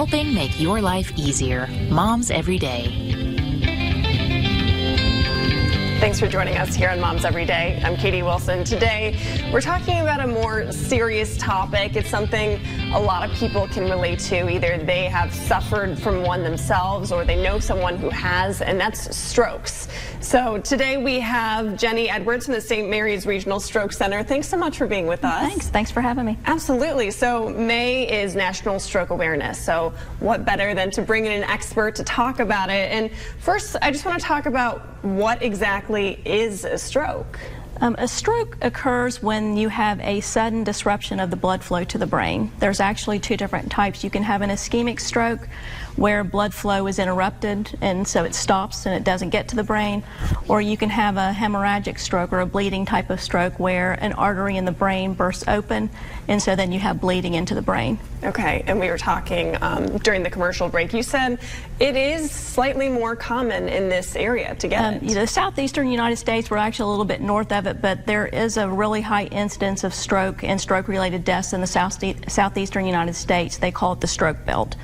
helping make your life easier. Moms Every Day. Thanks for joining us here on Moms Every Day. I'm Katie Wilson. Today, we're talking about a more serious topic. It's something a lot of people can relate to. Either they have suffered from one themselves or they know someone who has, and that's strokes. So today we have Jenny Edwards from the St. Mary's Regional Stroke Center. Thanks so much for being with us. Thanks for having me. Absolutely. So May is National Stroke Awareness. So what better than to bring in an expert to talk about it? And first, I just want to talk about what exactly is a stroke. A stroke occurs when you have a sudden disruption of the blood flow to the brain. There's actually two different types. You can have an ischemic stroke where blood flow is interrupted and so it stops and it doesn't get to the brain, or you can have a hemorrhagic stroke or a bleeding type of stroke where an artery in the brain bursts open and so then you have bleeding into the brain. Okay, and we were talking during the commercial break. You said it is slightly more common in this area to get it. The southeastern United States, we're actually a little bit north of it, but there is a really high incidence of stroke and stroke-related deaths in the southeastern United States. They call it the stroke belt.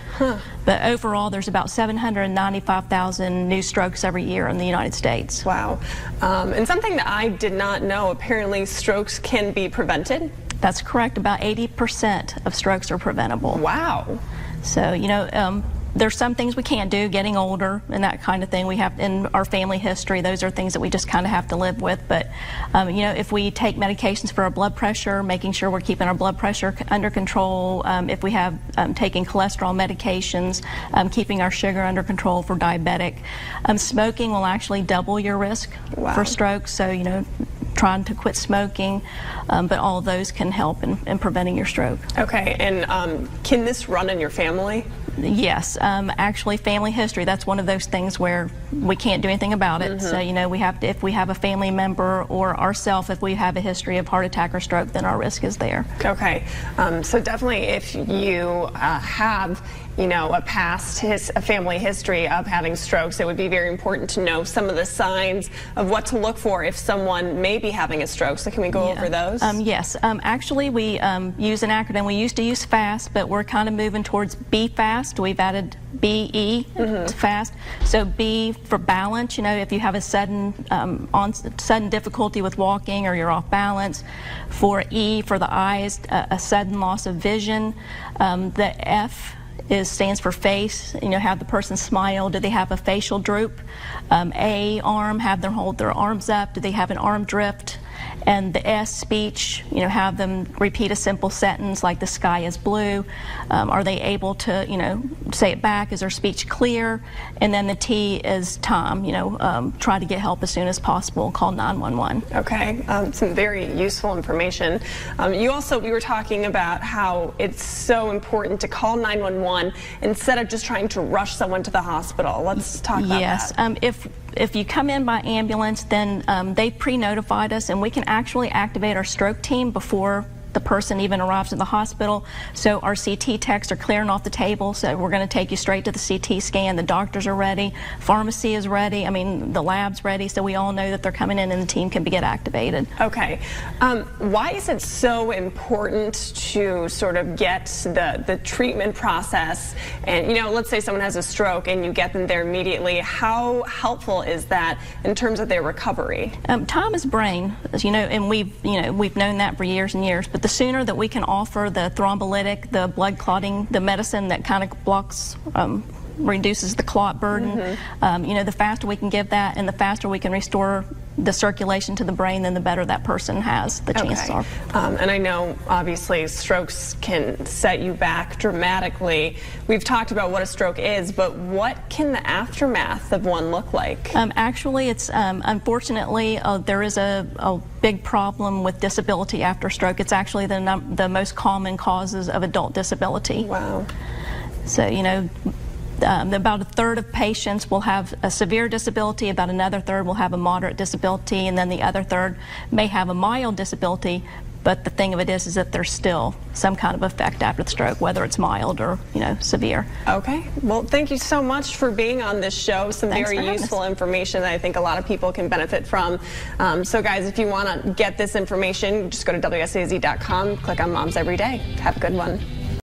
But overall, there's about 795,000 new strokes every year in the United States. Wow. And something that I did not know, apparently strokes can be prevented? That's correct. About 80% of strokes are preventable. Wow. So, there's some things we can't do, getting older and that kind of thing. We have in our family history, those are things that we just kind of have to live with. But, if we take medications for our blood pressure, making sure we're keeping our blood pressure under control, if we have taking cholesterol medications, keeping our sugar under control for diabetic. Smoking will actually double your risk for stroke. So, trying to quit smoking, but all of those can help in preventing your stroke. Okay, and can this run in your family? Yes, actually family history, that's one of those things where we can't do anything about it. So, we have to, if we have a family member or ourselves, if we have a history of heart attack or stroke, then our risk is there. Okay, so definitely if you have a family history of having strokes, it would be very important to know some of the signs of what to look for if someone may be having a stroke. So can we go over those? Yes, actually we use an acronym. We used to use FAST, but we're kind of moving towards BFAST. We've added BE to FAST. So B for balance, if you have a sudden difficulty with walking or you're off balance. For E for the eyes, a sudden loss of vision. The F stands for face. Have the person smile. Do they have a facial droop? A, arm, have them hold their arms up. Do they have an arm drift? And the S, speech, have them repeat a simple sentence like the sky is blue. Are they able to, say it back? Is their speech clear? And then the T is Tom, try to get help as soon as possible. Call 911. Okay, some very useful information. We were talking about how it's so important to call 911 instead of just trying to rush someone to the hospital. Let's talk about that. Yes, if you come in by ambulance, then they pre-notified us, and we can actually activate our stroke team before the person even arrives at the hospital. So our CT techs are clearing off the table, so we're going to take you straight to the CT scan. The doctors are ready, pharmacy is ready, the lab's ready, so we all know that they're coming in and the team can get activated. Okay. Why is it so important to sort of get the treatment process? And, let's say someone has a stroke and you get them there immediately. How helpful is that in terms of their recovery? Time is brain, and we've known that for years and years. But the sooner that we can offer the thrombolytic, the blood clotting, the medicine that kind of blocks, reduces the clot burden, the faster we can give that and the faster we can restore the circulation to the brain, then the better that person has, the chances are. And I know, obviously, strokes can set you back dramatically. We've talked about what a stroke is, but what can the aftermath of one look like? Actually, it's unfortunately, there is a big problem with disability after stroke. It's actually the most common causes of adult disability. Wow. So, about a third of patients will have a severe disability, about another third will have a moderate disability, and then the other third may have a mild disability, But the thing of it is that there's still some kind of effect after the stroke, whether it's mild or, severe. Okay. Well, thank you so much for being on this show. Some Thanks very useful information that I think a lot of people can benefit from. So guys, if you want to get this information, just go to WSAZ.com, click on Moms Every Day. Have a good one.